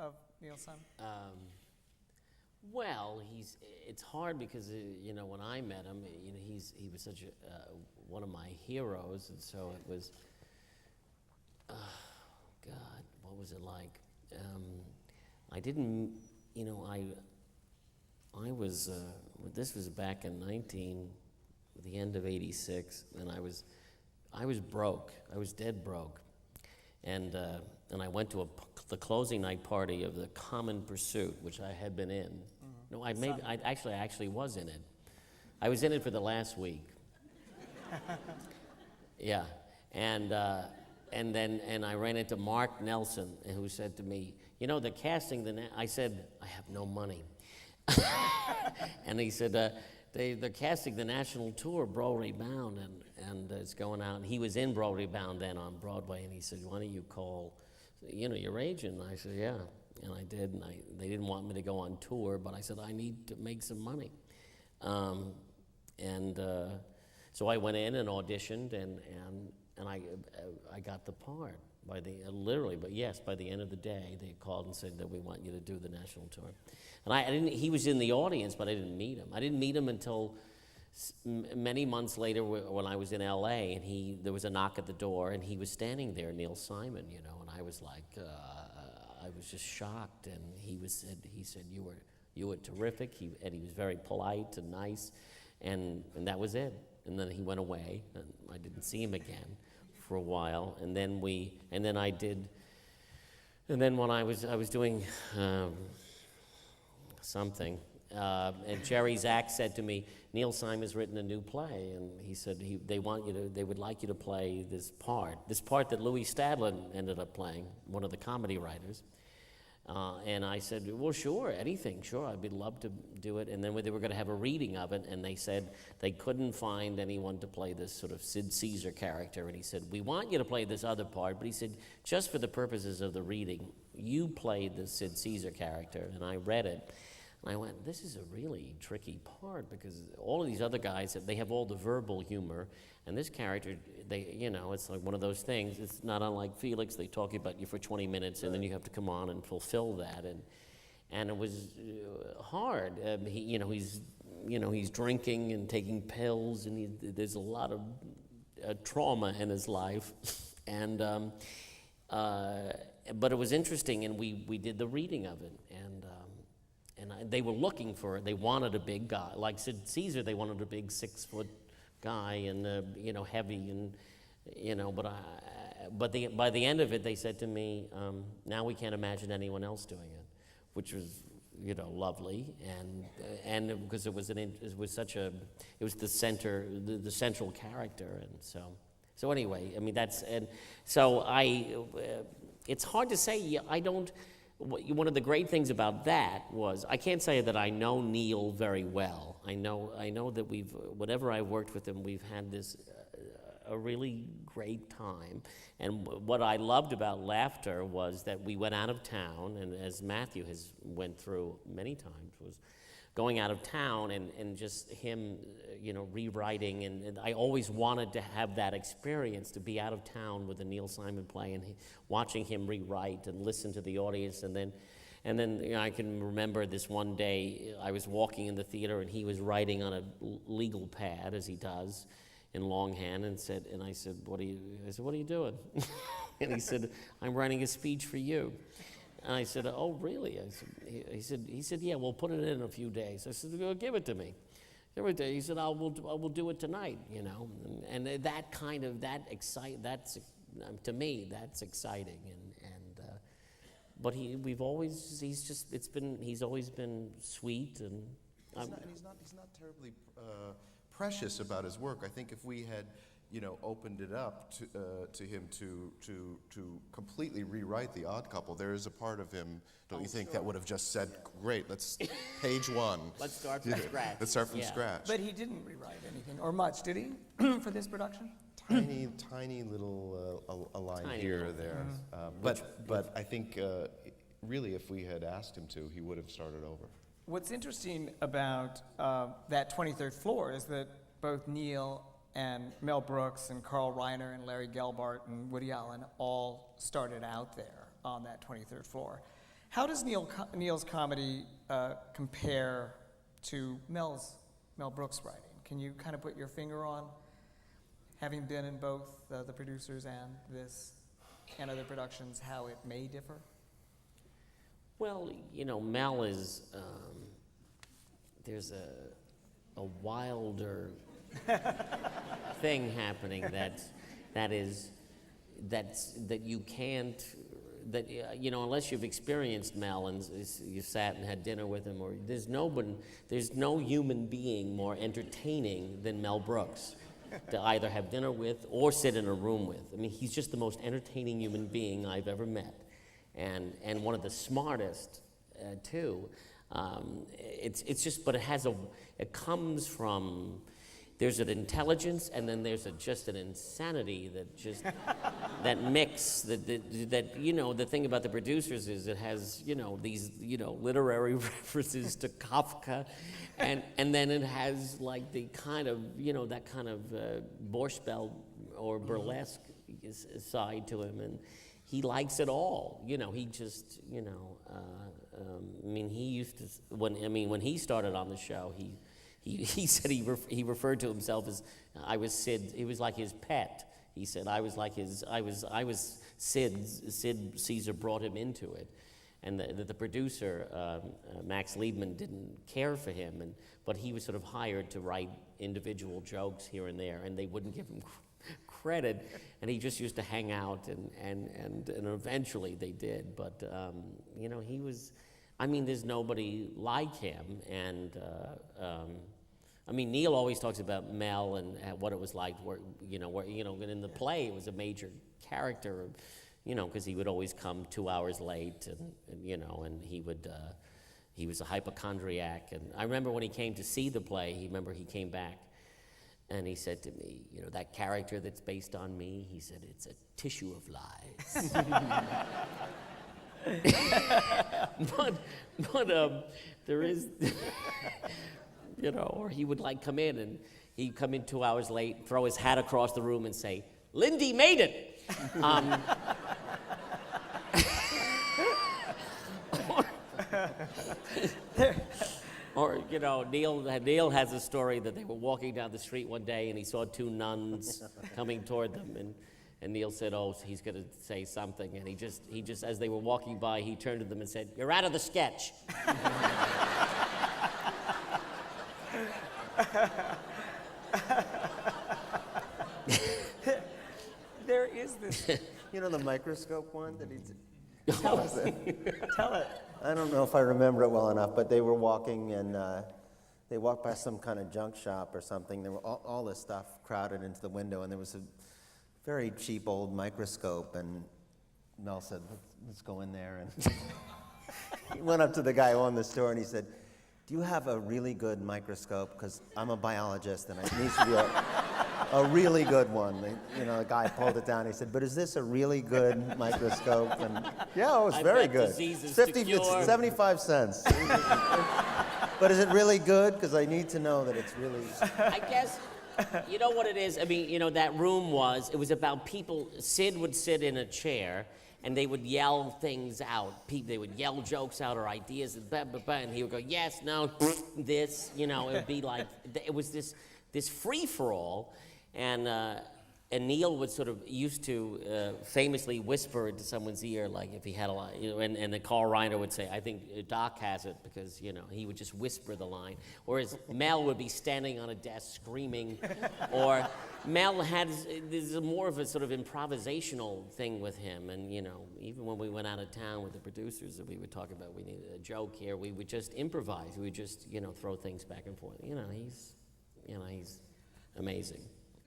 of Neil Simon? Well, it's hard because when I met him, he was such one of my heroes, and so it was. God, what was it like? I didn't, I was. This was back in the end of '86, and I was broke. I was dead broke, and I went to the closing night party of the Common Pursuit, which I had been in. Mm-hmm. No, I actually was in it. I was in it for the last week. Yeah, and I ran into Mark Nelson, who said to me, the casting. I said, I have no money, and he said. They're casting the national tour, Broderick Bound, and it's going out. And he was in Broderick Bound then on Broadway, and he said, "Why don't you call, your agent?" And I said, "Yeah," and I did. And they didn't want me to go on tour, but I said I need to make some money, so I went in and auditioned, and I got the part by the end of the day they called and said that we want you to do the national tour. And I didn't. He was in the audience, but I didn't meet him. I didn't meet him until many months later when I was in L.A. and there was a knock at the door, and he was standing there, Neil Simon, and I was like, I was just shocked. And he said you were terrific. He was very polite and nice, and that was it. And then he went away, and I didn't see him again for a while. And then when I was doing. Something, and Jerry Zach said to me, Neil Simon's written a new play, and he said they would like you to play this part that Louis Stadlin ended up playing, one of the comedy writers. And I said, well, sure, anything, sure, I'd love to do it. And then they were going to have a reading of it, and they said they couldn't find anyone to play this sort of Sid Caesar character. And he said, we want you to play this other part, but he said, just for the purposes of the reading, you played the Sid Caesar character. And I read it. And I went, this is a really tricky part because all of these other guys, they have all the verbal humor, and this character, it's like one of those things. It's not unlike Felix. They talk about you for 20 minutes, and then you have to come on and fulfill that, and it was hard. He's drinking and taking pills, and there's a lot of trauma in his life, and but it was interesting, and we did the reading of it, and they were looking they wanted a big guy. Like Sid Caesar, they wanted a big 6-foot guy and, heavy and, but by the end of it, they said to me, now we can't imagine anyone else doing it, which was, lovely. And because it was the central character. And so anyway, I mean, it's hard to say. One of the great things about that was I can't say that I know Neil very well. I know that whenever I worked with him, we've had this a really great time. And what I loved about Laughter was that we went out of town, and as Matthew has went through many times, was going out of town and just him, rewriting. And I always wanted to have that experience, to be out of town with a Neil Simon play and watching him rewrite and listen to the audience. And then I can remember this one day I was walking in the theater and he was writing on a legal pad, as he does, in longhand, and I said, what are you doing? And he said, I'm writing a speech for you. And I said, oh, really? He said, yeah, we'll put it in a few days. I said, well, give it to me. He said, I will do it tonight, And that kind of, to me, that's exciting. But he's always been sweet. And he's not terribly precious about his work. I think if we had, opened it up to him to completely rewrite The Odd Couple, there is a part of him, don't you think, that would have just said, great, let's page one. Let's start from scratch. Let's start from scratch. But he didn't rewrite anything, or much, did he, for this production? Tiny little a line here or there. Mm-hmm. But I think, really, if we had asked him to, he would have started over. What's interesting about that 23rd floor is that both Neil and Mel Brooks and Carl Reiner and Larry Gelbart and Woody Allen all started out there on that 23rd floor. How does Neil's comedy compare to Mel Brooks' writing? Can you kind of put your finger on, having been in both the producers and this and other productions, how it may differ? Well, Mel is, there's a wilder thing happening that you can't, unless you've experienced Mel and you sat and had dinner with him, or there's no human being more entertaining than Mel Brooks to either have dinner with or sit in a room with. I mean, he's just the most entertaining human being I've ever met, and one of the smartest too. It's just, but it comes from. There's an intelligence, and then there's just an insanity that mix. The thing about the producers is it has these literary references to Kafka, and then it has like the kind of that kind of Borscht or burlesque side to him, and he likes it all. He just I mean, he used to when he started on the show, he said he referred to himself as I was Sid. He was like his pet. He said I was Sid. Sid Caesar brought him into it, and the producer Max Liebman didn't care for him, but he was sort of hired to write individual jokes here and there, and they wouldn't give him credit, and he just used to hang out, and eventually they did. But he was. I mean, there's nobody like him, and I mean, Neil always talks about Mel and what it was like, and in the play it was a major character, because he would always come 2 hours late, and he was a hypochondriac, and I remember when he came to see the play, he came back, and he said to me, that character that's based on me, he said, it's a tissue of lies. but there is, or he would come in and he'd come in 2 hours late, throw his hat across the room and say, "Lindy made it." Or Neil has a story that they were walking down the street one day and he saw two nuns coming toward them, and Neil said, "Oh, he's going to say something," and he just as they were walking by, he turned to them and said, "You're out of the sketch." There is this. The microscope one that he's. Tell us. Tell it. I don't know if I remember it well enough, but they were walking and they walked by some kind of junk shop or something. There were all this stuff crowded into the window, and there was a very cheap old microscope, and Mel said, let's go in there. And he went up to the guy who owned the store and he said, "Do you have a really good microscope? Because I'm a biologist and it needs to be a really good one." The guy pulled it down. He said, "But is this a really good microscope?" And yeah, it was very good. Diseases It's 75 cents. But is it really good? Because I need to know that it's really. I guess, you know what it is? I mean, that room it was about people. Sid would sit in a chair and they would yell things out. They would yell jokes out or ideas, and blah, blah, blah, and he would go, "Yes, no, this," it would be like, it was this free-for-all, and Neil would sort of used to famously whisper into someone's ear, like if he had a line, and the Carl Reiner would say, "I think Doc has it," because, he would just whisper the line. Whereas Mel would be standing on a desk screaming, or Mel there's more of a sort of improvisational thing with him, and, even when we went out of town with the producers, we would talk about, we needed a joke here, we would just improvise, we would just, throw things back and forth. He's amazing.